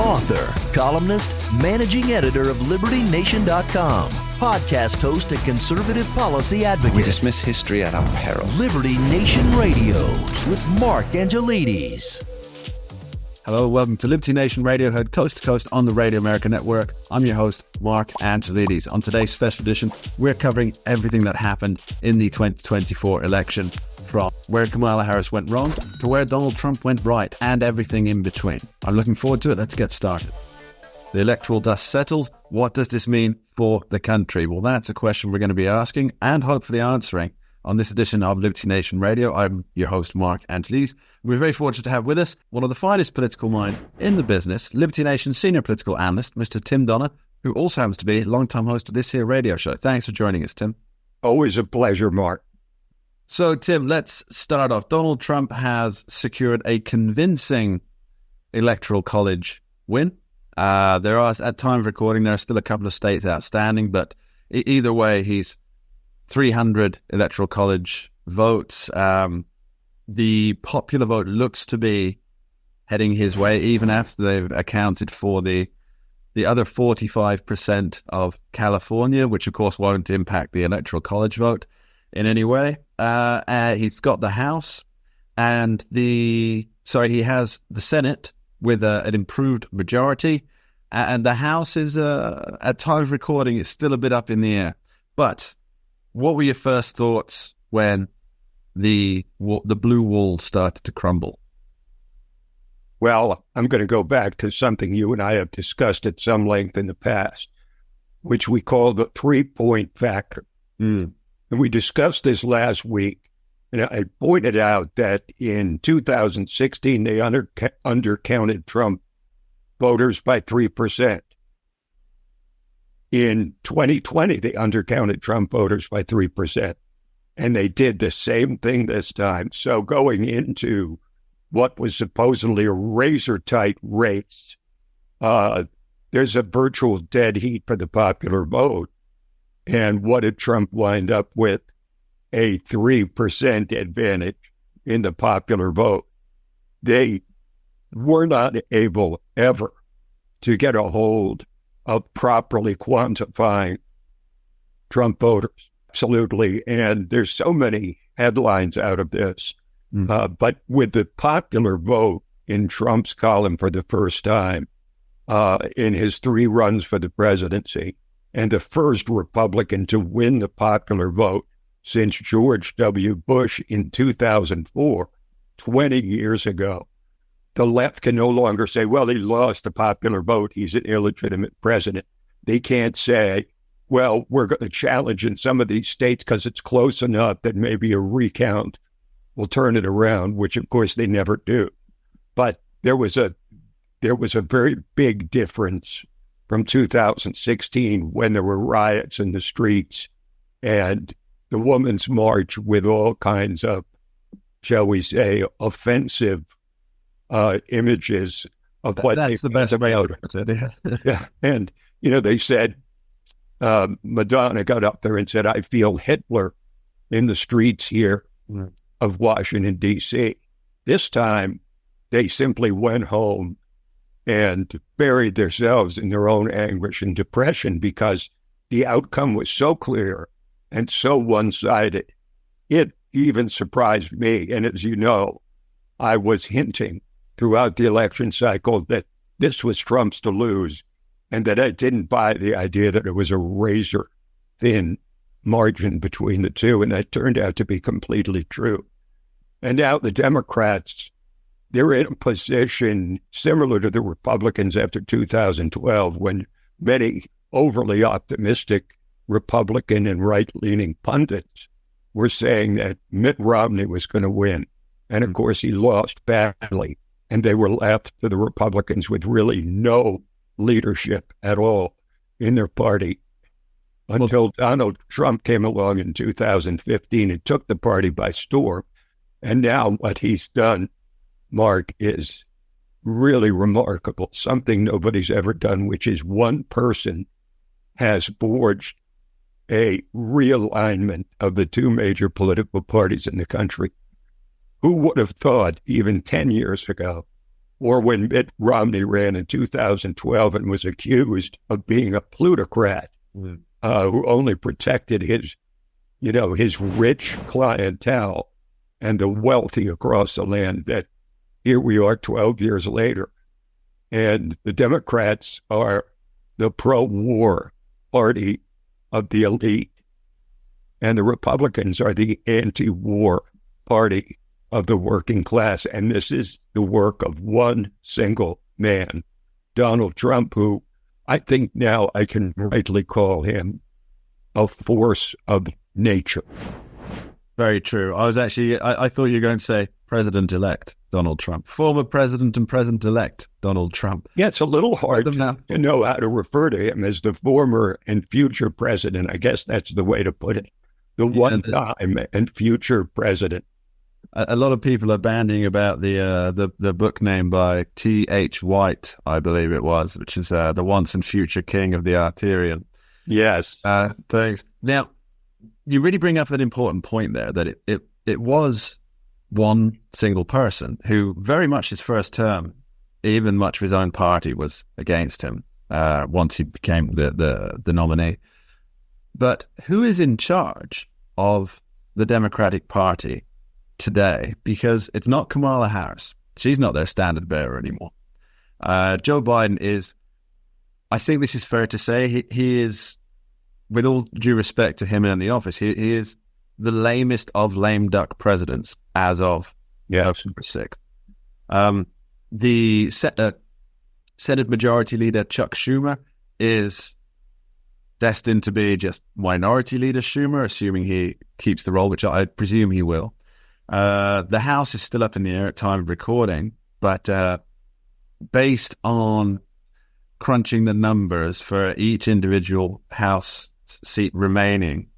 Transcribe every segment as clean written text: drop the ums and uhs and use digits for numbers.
author, columnist, managing editor of LibertyNation.com, podcast host and conservative policy advocate. We dismiss history at our peril. Liberty Nation Radio with Mark Angelides. Hello, welcome to Liberty Nation Radio, heard coast to coast on the Radio America Network. I'm your host, Mark Angelides. On today's special edition, we're covering everything that happened in the 2024 election, from where Kamala Harris went wrong to where Donald Trump went right, and everything in between. I'm looking forward to it. Let's get started. The electoral dust settles. What does this mean for the country? Well, that's a question we're going to be asking and hopefully answering on this edition of Liberty Nation Radio. I'm your host, Mark Angelides. We're very fortunate to have with us one of the finest political minds in the business, Liberty Nation senior political analyst, Mr. Tim Donner, who also happens to be a long-time host of this here radio show. Thanks for joining us, Tim. Always a pleasure, Mark. So, Tim, let's start off. Donald Trump has secured a convincing electoral college win. There are, at time of recording, there are still a couple of states outstanding, but either way, he's 300 electoral college votes. The popular vote looks to be heading his way, even after they've accounted for the other 45% of California, which of course won't impact the electoral college vote in any way. He's got the House and he has the Senate with an improved majority, and the House is at time of recording, it's still a bit up in the air. But what were your first thoughts when the blue wall started to crumble? Well, I'm going to go back to something you and I have discussed at some length in the past, which we call the 3-point factor. And we discussed this last week, and I pointed out that in 2016, they undercounted Trump voters by 3%. In 2020, they undercounted Trump voters by 3%. And they did the same thing this time. So going into what was supposedly a razor-tight race, there's a virtual dead heat for the popular vote. And what did Trump wind up with? A 3% advantage in the popular vote. They were not able ever to get a hold of properly quantifying Trump voters. Absolutely. And there's so many headlines out of this. But with the popular vote in Trump's column for the first time in his 3 runs for the presidency, and the first Republican to win the popular vote since George W. Bush in 2004, 20 years ago, the left can no longer say, well, he lost the popular vote, he's an illegitimate president. They can't say, well, we're going to challenge in some of these states because it's close enough that maybe a recount will turn it around, which of course they never do. But there was a very big difference from 2016 when there were riots in the streets and the Women's March with all kinds of, shall we say, offensive images of what that's the best way to put it. Yeah. And, they said, Madonna got up there and said, I feel Hitler in the streets here of Washington, D.C. This time, they simply went home and buried themselves in their own anguish and depression because the outcome was so clear and so one-sided. It even surprised me. And as you know, I was hinting throughout the election cycle that this was Trump's to lose, and that I didn't buy the idea that it was a razor-thin margin between the two, and that turned out to be completely true. And now the Democrats, they're in a position similar to the Republicans after 2012, when many overly optimistic Republican and right-leaning pundits were saying that Mitt Romney was going to win. And of course, he lost badly, and they were left to the Republicans with really no leadership at all in their party until Donald Trump came along in 2015 and took the party by storm. And now what he's done, Mark, is really remarkable, something nobody's ever done, which is one person has forged a realignment of the two major political parties in the country. Who would have thought even 10 years ago or when Mitt Romney ran in 2012 and was accused of being a plutocrat who only protected his rich clientele and the wealthy across the land, that here we are 12 years later. And the Democrats are the pro-war party of the elite, and the Republicans are the anti-war party of the working class. And this is the work of one single man, Donald Trump, who I think now I can rightly call him a force of nature. Very true. I thought you were going to say President-elect Donald Trump. Former President and President-elect Donald Trump. Yeah, it's a little hard to know how to refer to him as the former and future president. I guess that's the way to put it. The one-time and future president. A lot of people are bandying about the book name by T.H. White, I believe it was, which is the once and future king of the Arthurian. Yes. Thanks. Now, you really bring up an important point there, that it was one single person who very much his first term, even much of his own party was against him once he became the nominee. But who is in charge of the Democratic Party today? Because it's not Kamala Harris. She's not their standard bearer anymore. Joe Biden is, I think this is fair to say, he is, with all due respect to him in the office, he is the lamest of lame duck presidents as of November 6th. The Senate Majority Leader Chuck Schumer is destined to be just Minority Leader Schumer, assuming he keeps the role, which I presume he will. The House is still up in the air at time of recording, but based on crunching the numbers for each individual House seat remaining,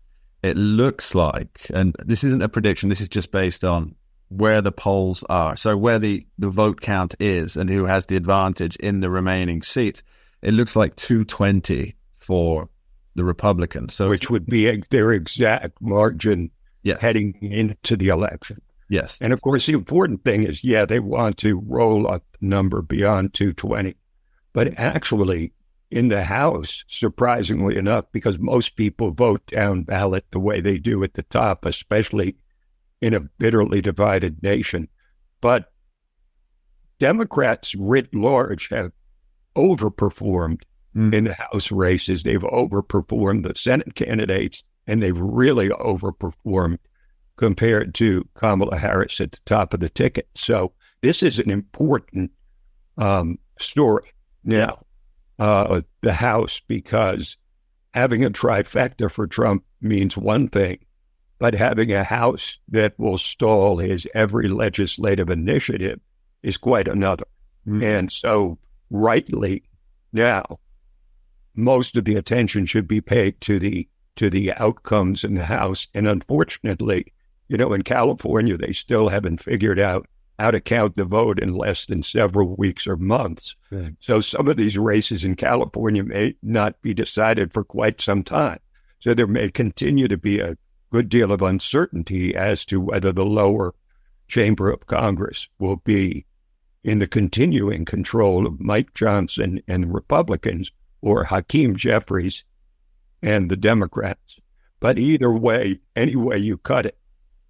it looks like, and this isn't a prediction, this is just based on where the polls are, so where the vote count is and who has the advantage in the remaining seats, it looks like 220 for the Republicans. So which would be their exact margin heading into the election. Yes. And of course, the important thing is, they want to roll up the number beyond 220. But actually, in the House, surprisingly enough, because most people vote down ballot the way they do at the top, especially in a bitterly divided nation. But Democrats writ large have overperformed in the House races. They've overperformed the Senate candidates, and they've really overperformed compared to Kamala Harris at the top of the ticket. So this is an important story now, the House, because having a trifecta for Trump means one thing, but having a House that will stall his every legislative initiative is quite another. And so rightly now, most of the attention should be paid to the outcomes in the House. And unfortunately, in California, they still haven't figured out how to count the vote in less than several weeks or months. Right. So some of these races in California may not be decided for quite some time. So there may continue to be a good deal of uncertainty as to whether the lower chamber of Congress will be in the continuing control of Mike Johnson and the Republicans, or Hakeem Jeffries and the Democrats. But either way, any way you cut it,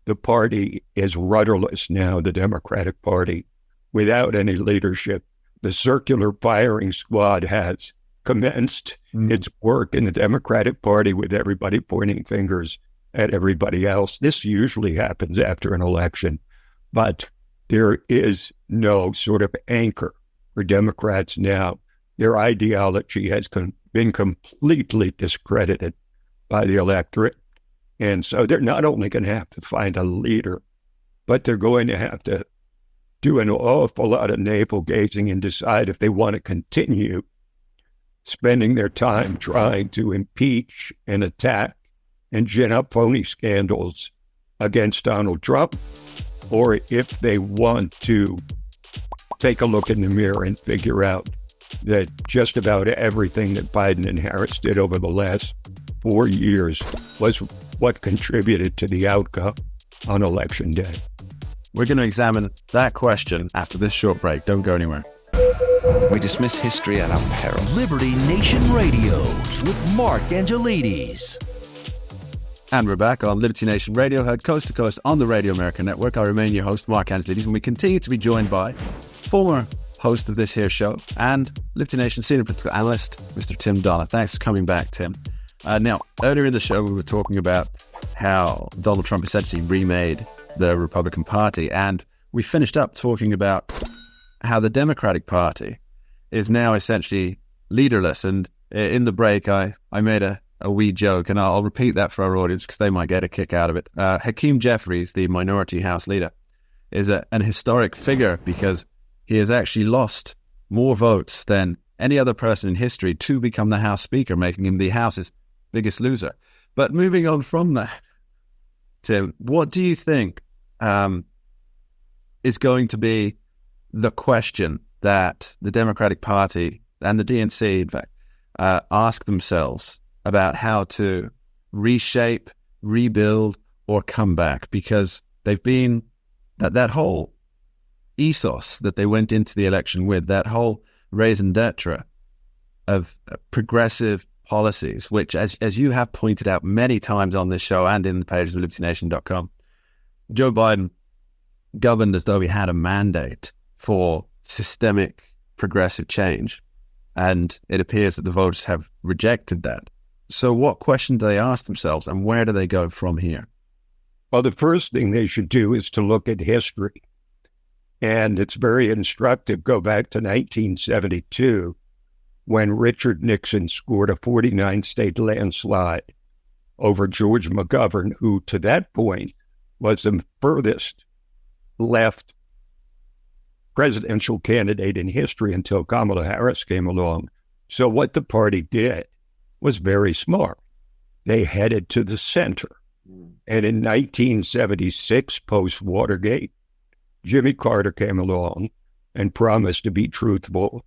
the party is rudderless now, the Democratic Party, without any leadership. The circular firing squad has commenced its work in the Democratic Party, with everybody pointing fingers at everybody else. This usually happens after an election, but there is no sort of anchor for Democrats now. Their ideology has been completely discredited by the electorate. And so they're not only going to have to find a leader, but they're going to have to do an awful lot of navel-gazing and decide if they want to continue spending their time trying to impeach and attack and gin up phony scandals against Donald Trump, or if they want to take a look in the mirror and figure out that just about everything that Biden and Harris did over the last 4 years was what contributed to the outcome on Election Day. We're going to examine that question after this short break. Don't go anywhere. We dismiss history at our peril. Liberty Nation Radio with Mark Angelides. And we're back on Liberty Nation Radio, heard coast to coast on the Radio America Network. I remain your host, Mark Angelides, and we continue to be joined by former host of this here show and Liberty Nation senior political analyst, Mr. Tim Donner. Thanks for coming back, Tim. Now, earlier in the show, we were talking about how Donald Trump essentially remade the Republican Party, and we finished up talking about how the Democratic Party is now essentially leaderless. And in the break, I made a wee joke, and I'll repeat that for our audience because they might get a kick out of it. Hakeem Jeffries, the minority House leader, is an historic figure because he has actually lost more votes than any other person in history to become the House Speaker, making him the House's biggest loser. But moving on from that, Tim, what do you think is going to be the question that the Democratic Party and the DNC, in fact, ask themselves about how to reshape, rebuild, or come back? Because they've been that whole ethos that they went into the election with, that whole raison d'etre of progressive policies, which, as you have pointed out many times on this show and in the pages of libertynation.com, Joe Biden governed as though he had a mandate for systemic progressive change, and it appears that the voters have rejected that. So what question do they ask themselves, and where do they go from here? Well, the first thing they should do is to look at history. And it's very instructive. Go back to 1972, when Richard Nixon scored a 49-state landslide over George McGovern, who to that point was the furthest left presidential candidate in history until Kamala Harris came along. So what the party did was very smart. They headed to the center. And in 1976, post-Watergate, Jimmy Carter came along and promised to be truthful,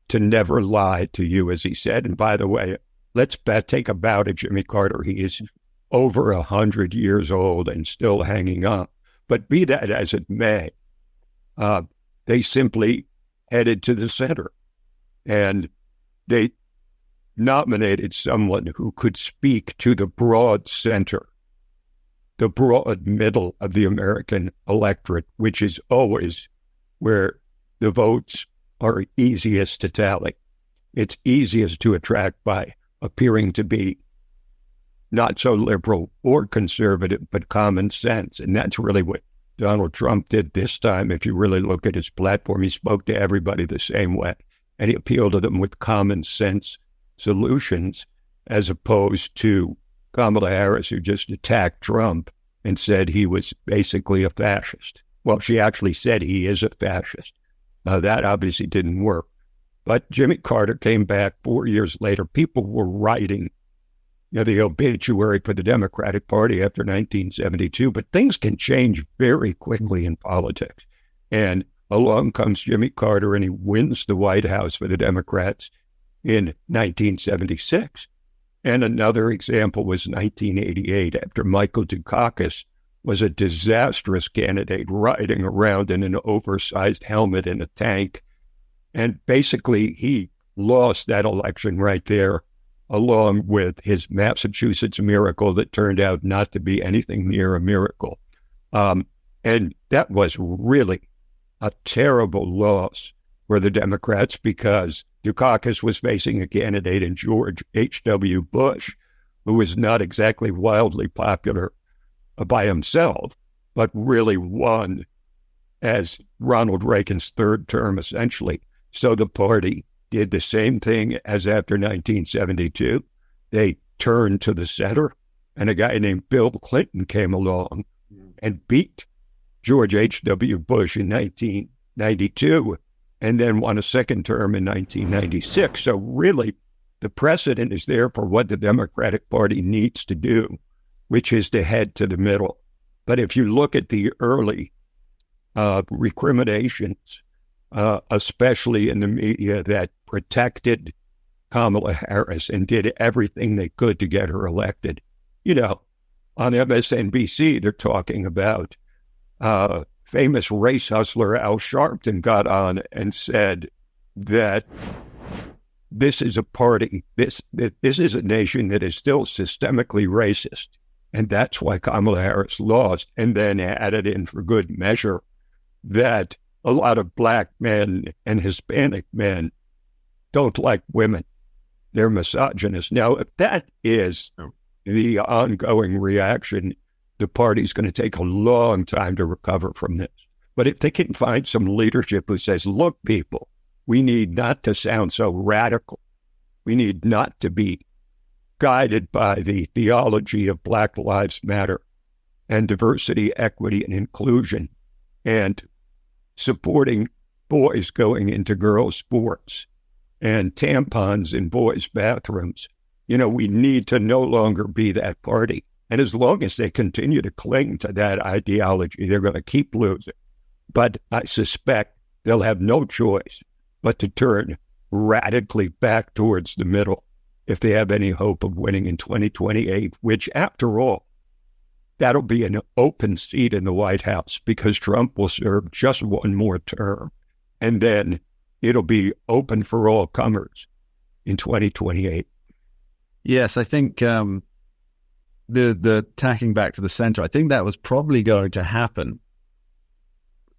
to never lie to you, as he said. And by the way, let's take a bow to Jimmy Carter. He is over 100 years old and still hanging on. But be that as it may, they simply headed to the center. And they nominated someone who could speak to the broad center, the broad middle of the American electorate, which is always where the votes are easiest to tally. It's easiest to attract by appearing to be not so liberal or conservative, but common sense. And that's really what Donald Trump did this time. If you really look at his platform, he spoke to everybody the same way, and he appealed to them with common sense solutions, as opposed to Kamala Harris, who just attacked Trump and said he was basically a fascist. Well, she actually said he is a fascist. That obviously didn't work. But Jimmy Carter came back 4 years later. People were writing the obituary for the Democratic Party after 1972, but things can change very quickly in politics. And along comes Jimmy Carter, and he wins the White House for the Democrats in 1976. And another example was 1988, after Michael Dukakis was a disastrous candidate riding around in an oversized helmet in a tank. And basically, he lost that election right there, along with his Massachusetts miracle that turned out not to be anything near a miracle. And that was really a terrible loss for the Democrats, because Dukakis was facing a candidate in George H.W. Bush, who was not exactly wildly popular by himself, but really won as Ronald Reagan's third term, essentially. So the party did the same thing as after 1972. They turned to the center, and a guy named Bill Clinton came along and beat George H.W. Bush in 1992, and then won a second term in 1996. So really, the precedent is there for what the Democratic Party needs to do, which is to head to the middle. But if you look at the early recriminations, especially in the media, that protected Kamala Harris and did everything they could to get her elected. On MSNBC, they're talking about famous race hustler Al Sharpton got on and said that this is a party, this is a nation that is still systemically racist. And that's why Kamala Harris lost, and then added in for good measure that a lot of black men and Hispanic men don't like women. They're misogynist. Now, if that is the ongoing reaction, the party's going to take a long time to recover from this. But if they can find some leadership who says, look, people, we need not to sound so radical. We need not to be guided by the theology of Black Lives Matter and diversity, equity, and inclusion, and supporting boys going into girls' sports and tampons in boys' bathrooms. We need to no longer be that party. And as long as they continue to cling to that ideology, they're going to keep losing. But I suspect they'll have no choice but to turn radically back towards the middle if they have any hope of winning in 2028, which, after all, that'll be an open seat in the White House because Trump will serve just one more term. And then it'll be open for all comers in 2028. Yes, I think the tacking back to the center, I think that was probably going to happen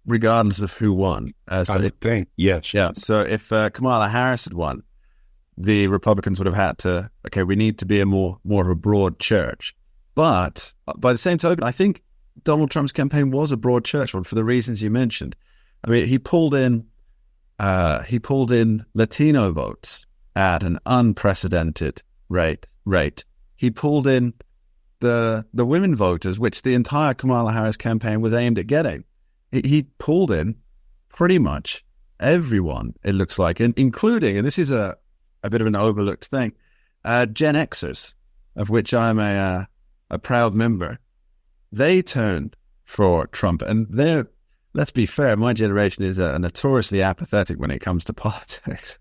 regardless of who won. I would think, yes. Yeah, so if Kamala Harris had won, the Republicans would have had to, okay, we need to be a more of a broad church. But by the same token, I think Donald Trump's campaign was a broad church one for the reasons you mentioned. I mean, he pulled in Latino votes at an unprecedented rate. He pulled in the women voters, which the entire Kamala Harris campaign was aimed at getting. He pulled in pretty much everyone, it looks like, including, and this is a bit of an overlooked thing, Gen Xers, of which I'm a proud member. They turned for Trump, and let's be fair, my generation is notoriously apathetic when it comes to politics,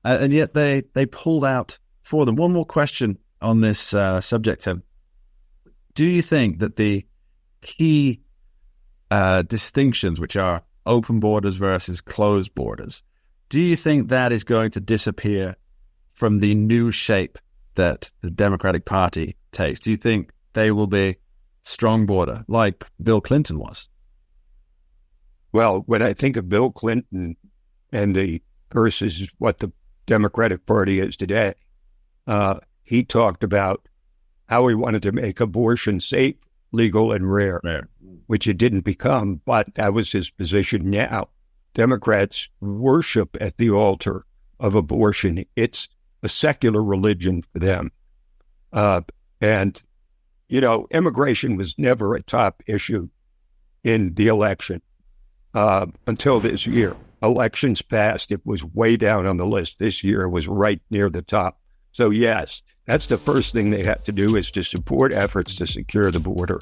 and yet they pulled out for them. One more question on this subject, Tim. Do you think that the key distinctions, which are open borders versus closed borders, do you think that is going to disappear from the new shape that the Democratic Party takes? Do you think they will be strong border like Bill Clinton was? Well, when I think of Bill Clinton and the versus what the Democratic Party is today, he talked about how he wanted to make abortion safe, legal, and rare, which it didn't become, but that was his position now. Democrats worship at the altar of abortion. It's a secular religion for them. And, immigration was never a top issue in the election until this year. Elections passed, it was way down on the list. This year it was right near the top. So yes, that's the first thing they have to do, is to support efforts to secure the border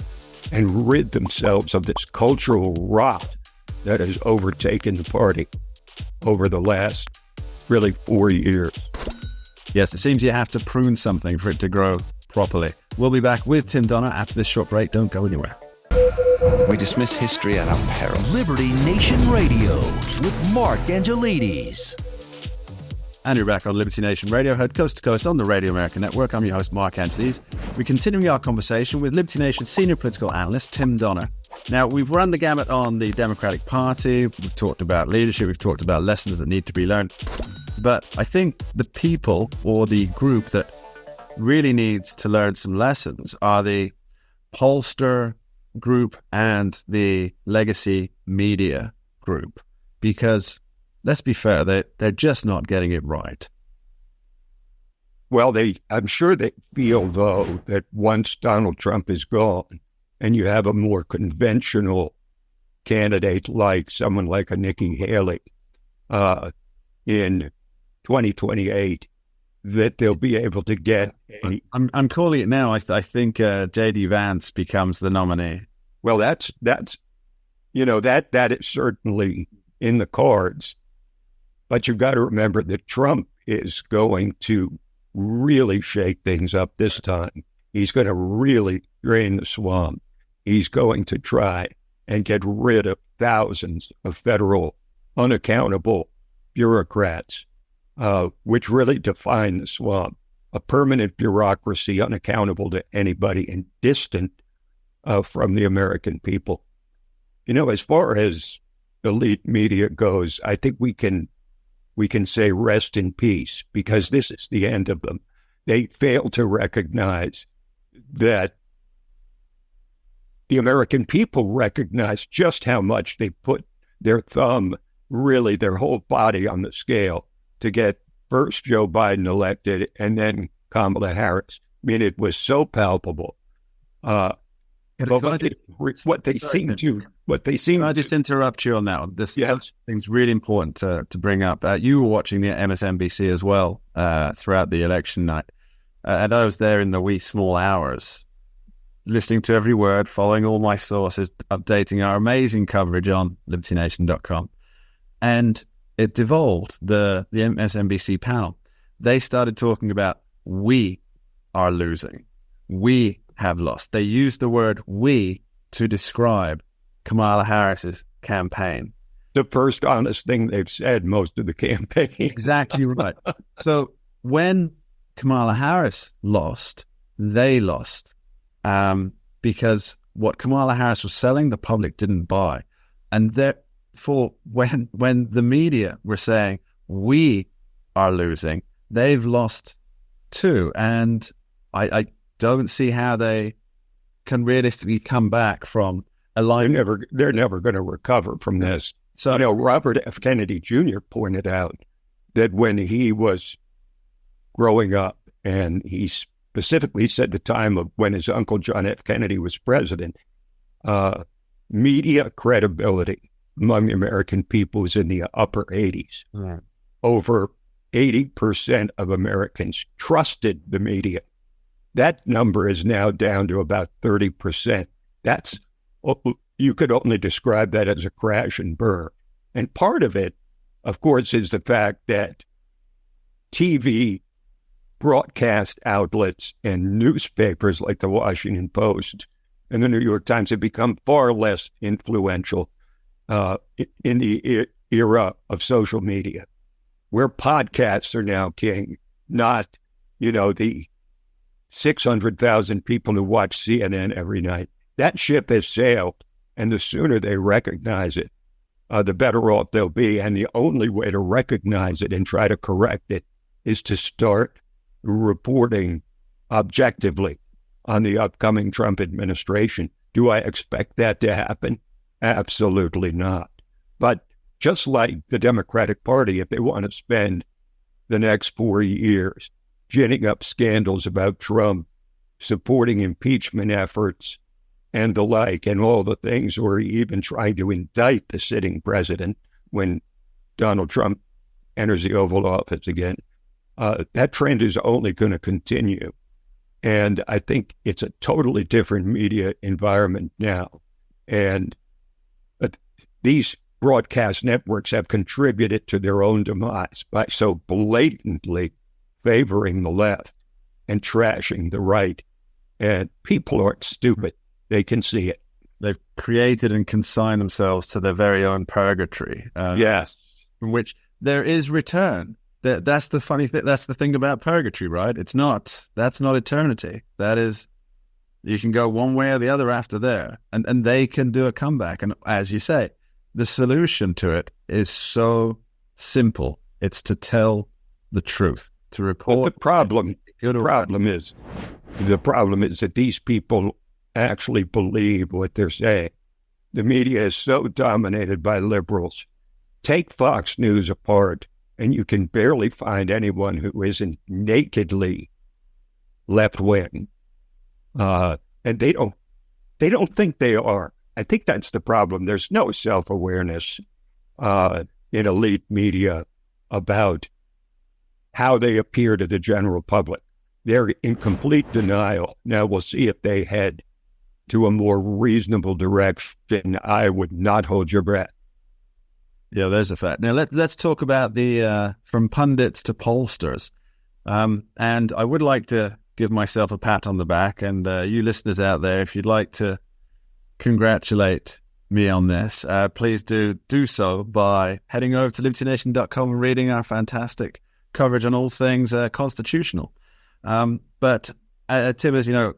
and rid themselves of this cultural rot that has overtaken the party over the last, really, 4 years. Yes, it seems you have to prune something for it to grow properly. We'll be back with Tim Donner after this short break. Don't go anywhere. We dismiss history at our peril. Liberty Nation Radio with Mark Angelides. And you're back on Liberty Nation Radio, heard coast to coast on the Radio America Network. I'm your host, Mark Angelides. We're continuing our conversation with Liberty Nation senior political analyst, Tim Donner. Now, we've run the gamut on the Democratic Party. We've talked about leadership. We've talked about lessons that need to be learned. But I think the people, or the group that really needs to learn some lessons, are the pollster group and the legacy media group. Because let's be fair, they're just not getting it right. Well, I'm sure they feel, though, that once Donald Trump is gone and you have a more conventional candidate like someone like a Nikki Haley in 2028, that they'll be able to get I'm calling it now. I think J.D. Vance becomes the nominee. Well, that's that is certainly in the cards. But you've got to remember that Trump is going to really shake things up this time. He's going to really drain the swamp. He's going to try and get rid of thousands of federal unaccountable bureaucrats, which really define the swamp. A permanent bureaucracy unaccountable to anybody and distant from the American people. As far as elite media goes, I think we can say rest in peace, because this is the end of them. They fail to recognize that the American people recognize just how much they put their thumb, really their whole body, on the scale to get first Joe Biden elected and then Kamala Harris. I mean, it was so palpable. But what they seem to. Can I just interrupt you on that one? This thing's really important to bring up. You were watching the MSNBC as well throughout the election night, and I was there in the wee small hours, listening to every word, following all my sources, updating our amazing coverage on libertynation.com, and it devolved. The MSNBC panel, they started talking about, we are losing. We have lost. They used the word we to describe Kamala Harris's campaign. The first honest thing they've said most of the campaign. Exactly right. So when Kamala Harris lost, they lost because what Kamala Harris was selling, the public didn't buy. And therefore, when the media were saying, we are losing, they've lost too. And I don't see how they can realistically come back from a line. They're never going to recover from this. So, Robert F. Kennedy Jr. pointed out that when he was growing up, and he specifically said the time of when his uncle John F. Kennedy was president, media credibility among the American people was in the upper 80s. Mm. Over 80% of Americans trusted the media. That number is now down to about 30%. You could only describe that as a crash and burn. And part of it, of course, is the fact that TV broadcast outlets and newspapers like the Washington Post and the New York Times have become far less influential in the era of social media, where podcasts are now king, not, the 600,000 people who watch CNN every night. That ship has sailed, and the sooner they recognize it, the better off they'll be. And the only way to recognize it and try to correct it is to start reporting objectively on the upcoming Trump administration. Do I expect that to happen? Absolutely not. But just like the Democratic Party, if they want to spend the next 4 years ginning up scandals about Trump, supporting impeachment efforts, and the like, and all the things, or even trying to indict the sitting president when Donald Trump enters the Oval Office again, that trend is only going to continue. And I think it's a totally different media environment now. And these broadcast networks have contributed to their own demise by so blatantly favoring the left and trashing the right. And people aren't stupid. They can see it. They've created and consigned themselves to their very own purgatory. Yes. From which there is return. That's the funny thing. That's the thing about purgatory, right? That's not eternity. That is, you can go one way or the other after there. And they can do a comeback. And as you say, the solution to it is so simple. It's to tell the truth, to report. But the problem is that these people actually believe what they're saying. The media is so dominated by liberals. Take Fox News apart, and you can barely find anyone who isn't nakedly left-wing. And they don't think they are. I think that's the problem. There's no self-awareness in elite media about how they appear to the general public. They're in complete denial. Now, we'll see if they head to a more reasonable direction. I would not hold your breath. Yeah, there's a fact. Now, let's talk about the from pundits to pollsters. And I would like to give myself a pat on the back. And you listeners out there, if you'd like to congratulate me on this, please do so by heading over to libertynation.com and reading our fantastic coverage on all things constitutional. But Tim, as you know,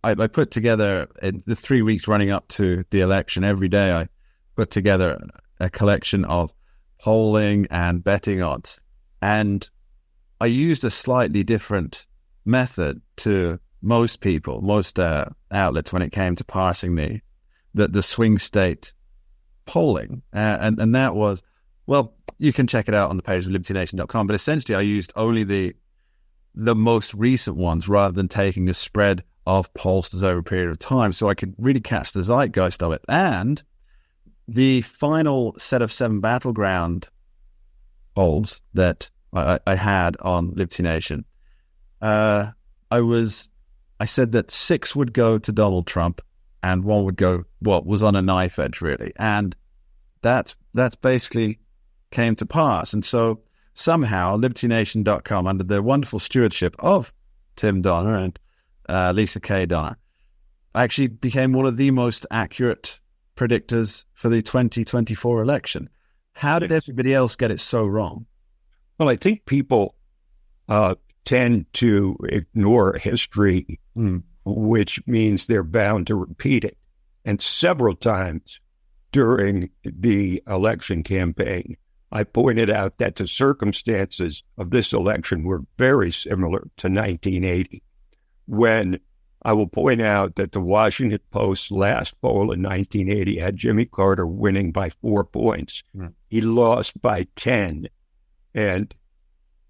I put together in the 3 weeks running up to the election, every day I put together a collection of polling and betting odds. And I used a slightly different method to most people, most outlets when it came to parsing the swing state polling. And that was, well, you can check it out on the page of libertynation.com, but essentially I used only the most recent ones rather than taking the spread of pollsters over a period of time, so I could really catch the zeitgeist of it. And the final set of 7 battleground polls that I had on Liberty Nation, I said that 6 would go to Donald Trump and 1 would go, was on a knife edge, really. And that's basically came to pass. And so somehow libertynation.com, under the wonderful stewardship of Tim Donner and Lisa K. Donner, actually became one of the most accurate predictors for the 2024 election. How did everybody else get it so wrong? Well, I think people tend to ignore history, which means they're bound to repeat it. And several times during the election campaign, I pointed out that the circumstances of this election were very similar to 1980, when I will point out that the Washington Post's last poll in 1980 had Jimmy Carter winning by 4 points. He lost by 10, and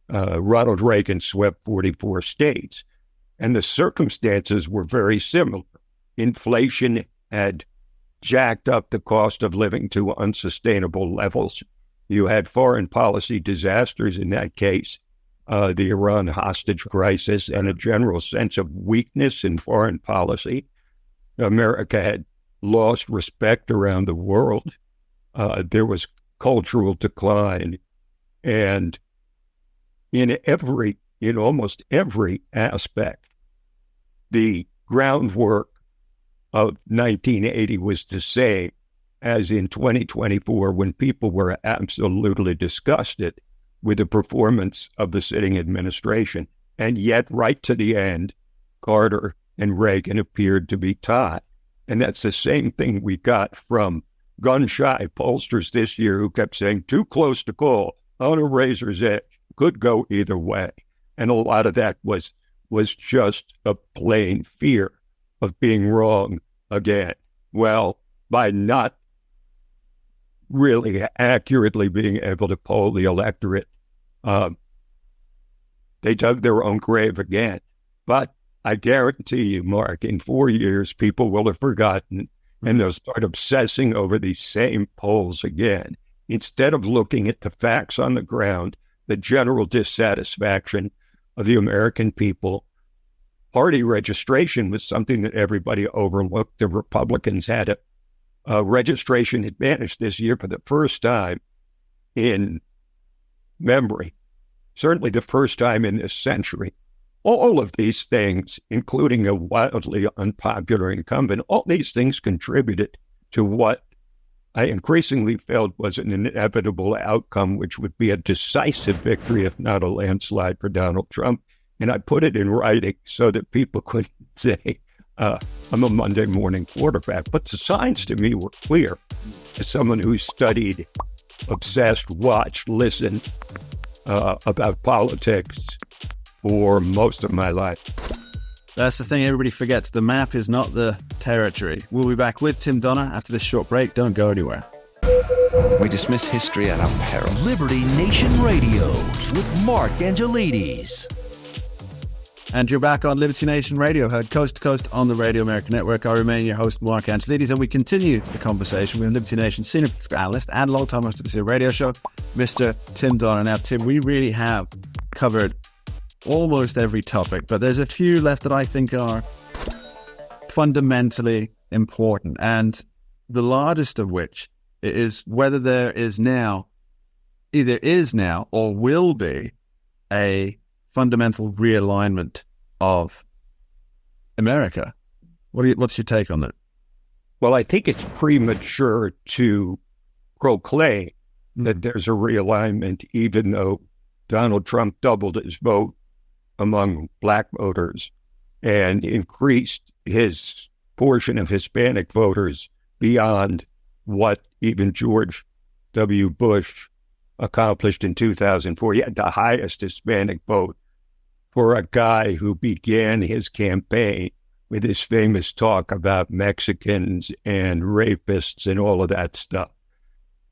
Ronald Reagan swept 44 states. And the circumstances were very similar. Inflation had jacked up the cost of living to unsustainable levels. You had foreign policy disasters in that case, the Iran hostage crisis, and a general sense of weakness in foreign policy. America had lost respect around the world. There was cultural decline. And in almost every aspect, the groundwork of 1980 was the same as in 2024, when people were absolutely disgusted with the performance of the sitting administration. And yet, right to the end, Carter and Reagan appeared to be tied. And that's the same thing we got from gun-shy pollsters this year who kept saying, too close to call, on a razor's edge, could go either way. And a lot of that was just a plain fear of being wrong again. Well, by not really accurately being able to poll the electorate, they dug their own grave again. But I guarantee you, Mark, in 4 years, people will have forgotten, and they'll start obsessing over these same polls again. Instead of looking at the facts on the ground, the general dissatisfaction of the American people, party registration was something that everybody overlooked. The Republicans had a registration advantage this year for the first time in memory, certainly the first time in this century. All of these things, including a wildly unpopular incumbent, all these things contributed to what I increasingly felt was an inevitable outcome, which would be a decisive victory, if not a landslide, for Donald Trump. And I put it in writing so that people couldn't say, I'm a Monday morning quarterback. But the signs to me were clear. As someone who studied, obsessed, watched, listened about politics for most of my life. That's the thing everybody forgets. The map is not the territory. We'll be back with Tim Donner after this short break. Don't go anywhere. We dismiss history at our peril. Liberty Nation Radio with Mark Angelides. And you're back on Liberty Nation Radio, heard coast to coast on the Radio American Network. I remain your host, Mark Angelides, and we continue the conversation with Liberty Nation senior political analyst and long-time host of this radio show, Mr. Tim Donner. Now, Tim, we really have covered almost every topic, but there's a few left that I think are fundamentally important, and the largest of which is whether there is now, either is now or will be, a fundamental realignment of America. What's your take on that? Well, I think it's premature to proclaim that there's a realignment, even though Donald Trump doubled his vote among black voters and increased his portion of Hispanic voters beyond what even George W. Bush accomplished in 2004. He had the highest Hispanic vote for a guy who began his campaign with his famous talk about Mexicans and rapists and all of that stuff.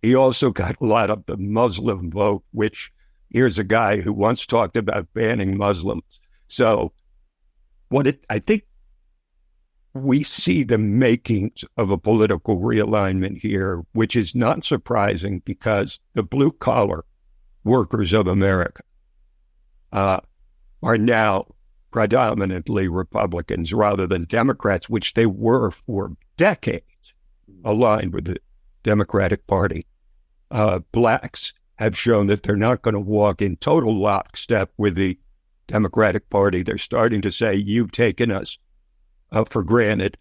He also got a lot of the Muslim vote, which here's a guy who once talked about banning Muslims. So I think we see the makings of a political realignment here, which is not surprising because the blue-collar workers of America are now predominantly Republicans rather than Democrats, which they were for decades aligned with the Democratic Party. Blacks have shown that they're not going to walk in total lockstep with the Democratic Party. They're starting to say, you've taken us for granted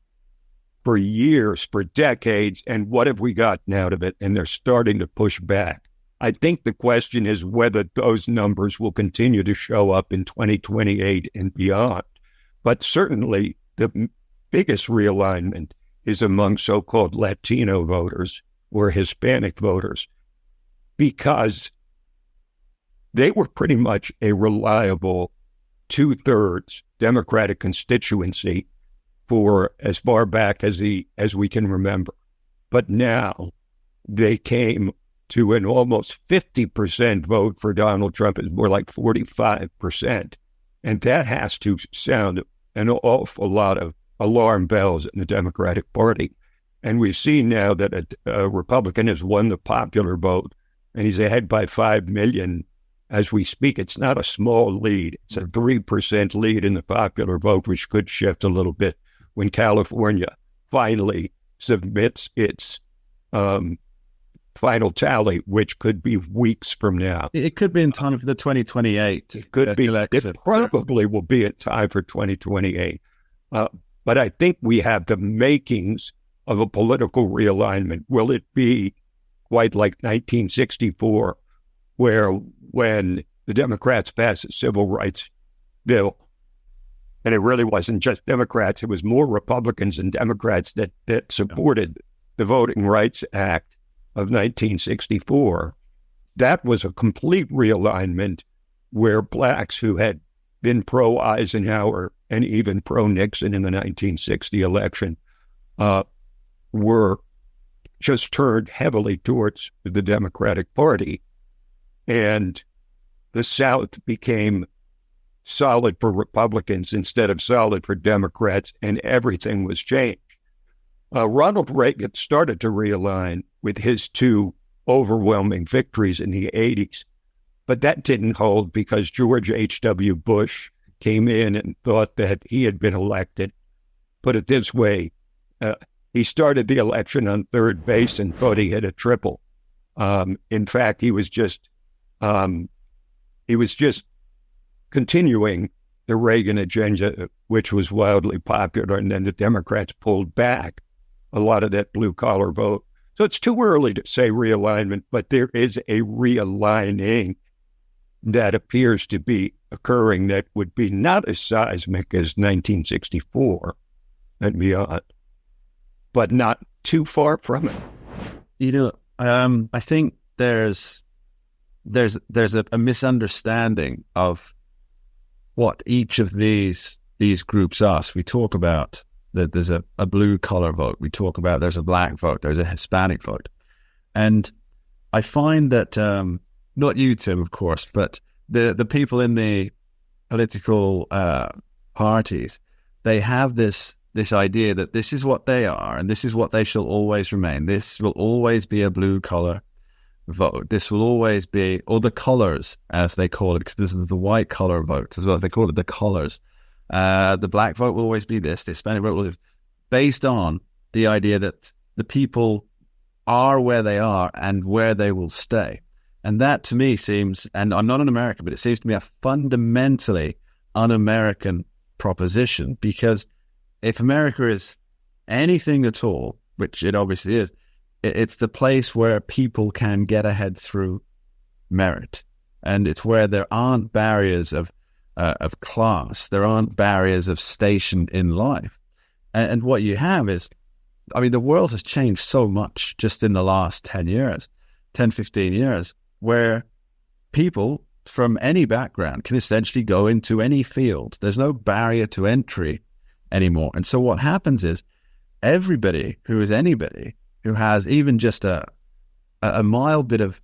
for years, for decades, and what have we gotten out of it? And they're starting to push back. I think the question is whether those numbers will continue to show up in 2028 and beyond. But certainly the biggest realignment is among so-called Latino voters or Hispanic voters, because they were pretty much a reliable 2/3 Democratic constituency for as far back as we can remember. But now they came to an almost 50% vote for Donald Trump. It's more like 45%. And that has to sound an awful lot of alarm bells in the Democratic Party. And we see now that a Republican has won the popular vote, and he's ahead by 5 million as we speak. It's not a small lead. It's a 3% lead in the popular vote, which could shift a little bit when California finally submits its final tally, which could be weeks from now. It could be in time for the 2028 It could be. election. It probably will be in time for 2028. But I think we have the makings of a political realignment. Will it be quite like 1964, where when the Democrats passed the Civil Rights Bill, and it really wasn't just Democrats, it was more Republicans and Democrats that supported the Voting Rights Act of 1964. That was a complete realignment where blacks who had been pro-Eisenhower and even pro-Nixon in the 1960 election were just turned heavily towards the Democratic Party. And the South became solid for Republicans instead of solid for Democrats, and everything was changed. Ronald Reagan started to realign with his two overwhelming victories in the 80s, but that didn't hold because George H.W. Bush came in and thought that he had been elected. Put it this way, he started the election on third base and thought he hit a triple. In fact, he was just continuing the Reagan agenda, which was wildly popular, and then the Democrats pulled back a lot of that blue-collar vote. So it's too early to say realignment, but there is a realigning that appears to be occurring that would be not as seismic as 1964 and beyond, but not too far from it. You know, I think there's a misunderstanding of what each of these groups are. So we talk about that there's a blue-collar vote. We talk about there's a black vote. There's a Hispanic vote. And I find that, not you, Tim, of course, but the people in the political parties, they have this idea that this is what they are and this is what they shall always remain. This will always be a blue-collar vote. This will always be, or the colors, as they call it, because this is the white-collar vote as well. They call it the colors. The black vote will always be this. The Hispanic vote will be based on the idea that the people are where they are and where they will stay. And that to me seems, and I'm not an American, but it seems to me a fundamentally un-American proposition, because if America is anything at all, which it obviously is, it's the place where people can get ahead through merit. And it's where there aren't barriers of class. There aren't barriers of station in life. And what you have is, I mean, the world has changed so much just in the last 10 years, 10, 15 years, where people from any background can essentially go into any field. There's no barrier to entry anymore. And so what happens is everybody who is anybody who has even just a mild bit of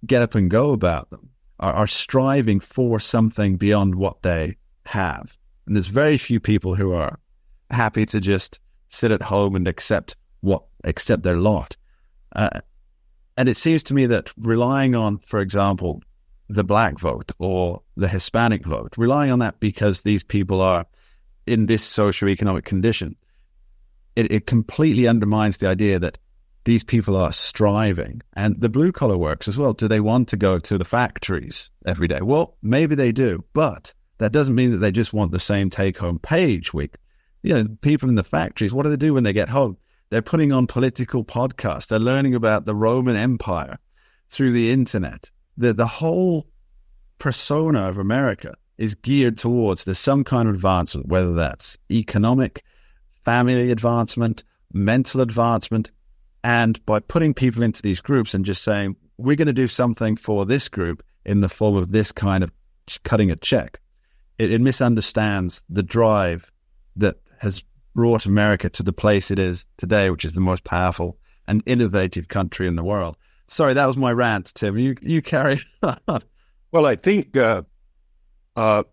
get up and go about them are striving for something beyond what they have. And there's very few people who are happy to just sit at home and accept their lot. And it seems to me that relying on, for example, the black vote or the Hispanic vote, relying on that because these people are in this socioeconomic condition, it completely undermines the idea that these people are striving. And the blue collar works as well. Do they want to go to the factories every day? Well, maybe they do, but that doesn't mean that they just want the same take-home pay each week. You know, people in the factories, what do they do when they get home? They're putting on political podcasts. They're learning about the Roman Empire through the internet. The whole persona of America is geared towards there's some kind of advancement, whether that's economic, family advancement, mental advancement. And by putting people into these groups and just saying, we're going to do something for this group in the form of this kind of cutting a check, it misunderstands the drive that has brought America to the place it is today, which is the most powerful and innovative country in the world. Sorry, that was my rant, Tim. You carry on. Well, I think of all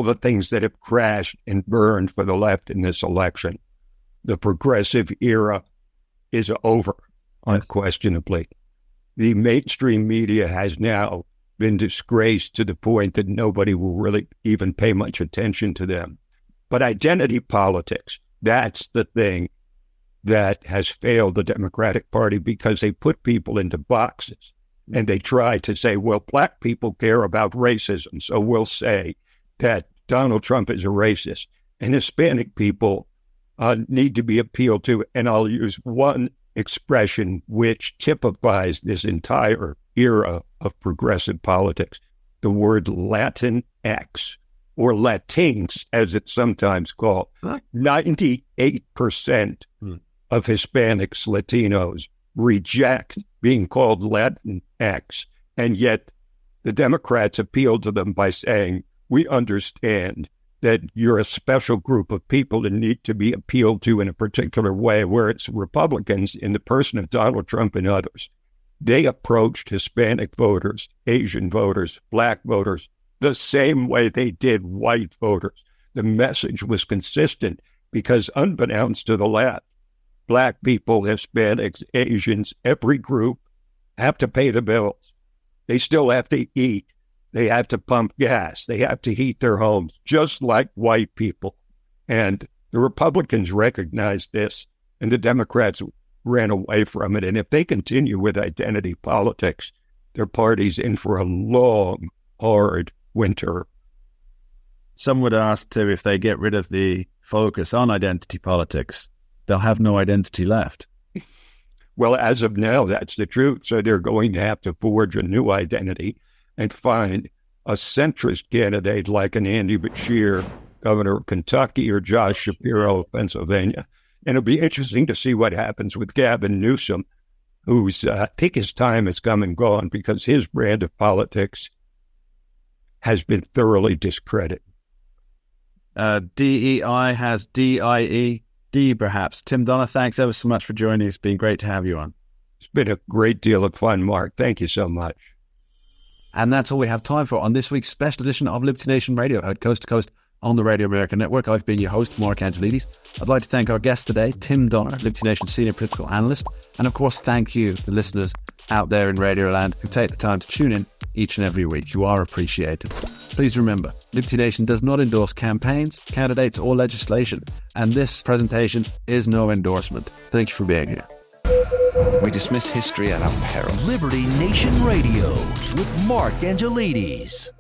the things that have crashed and burned for the left in this election, the progressive era is over, unquestionably. The mainstream media has now been disgraced to the point that nobody will really even pay much attention to them. But identity politics, that's the thing that has failed the Democratic Party, because they put people into boxes and they try to say, well, black people care about racism, so we'll say that Donald Trump is a racist, and Hispanic people need to be appealed to. And I'll use one expression which typifies this entire era of progressive politics, the word Latinx, or Latinx, as it's sometimes called. 98% of Hispanics, Latinos, reject being called Latinx, and yet the Democrats appeal to them by saying, we understand that you're a special group of people and need to be appealed to in a particular way, where it's Republicans, in the person of Donald Trump and others. They approached Hispanic voters, Asian voters, black voters, the same way they did white voters. The message was consistent because, unbeknownst to the left, black people, Hispanics, Asians, every group have to pay the bills. They still have to eat. They have to pump gas. They have to heat their homes, just like white people. And the Republicans recognized this, and the Democrats ran away from it. And if they continue with identity politics, their party's in for a long, hard winter. Some would ask, too, if they get rid of the focus on identity politics, they'll have no identity left. Well, as of now, that's the truth. So they're going to have to forge a new identity and find a centrist candidate like an Andy Beshear, governor of Kentucky, or Josh Shapiro of Pennsylvania. And it'll be interesting to see what happens with Gavin Newsom, who's, I think his time has come and gone, because his brand of politics has been thoroughly discredited. DEI has DIE, D perhaps. Tim Donner, thanks ever so much for joining us. It's been great to have you on. It's been a great deal of fun, Mark. Thank you so much. And that's all we have time for on this week's special edition of Liberty Nation Radio, heard coast to coast on the Radio America Network. I've been your host, Mark Angelides. I'd like to thank our guest today, Tim Donner, Liberty Nation Senior Political Analyst. And of course, thank you, the listeners out there in Radio Land who take the time to tune in each and every week. You are appreciated. Please remember, Liberty Nation does not endorse campaigns, candidates, or legislation. And this presentation is no endorsement. Thank you for being here. We dismiss history at our peril. Liberty Nation Radio with Mark Angelides.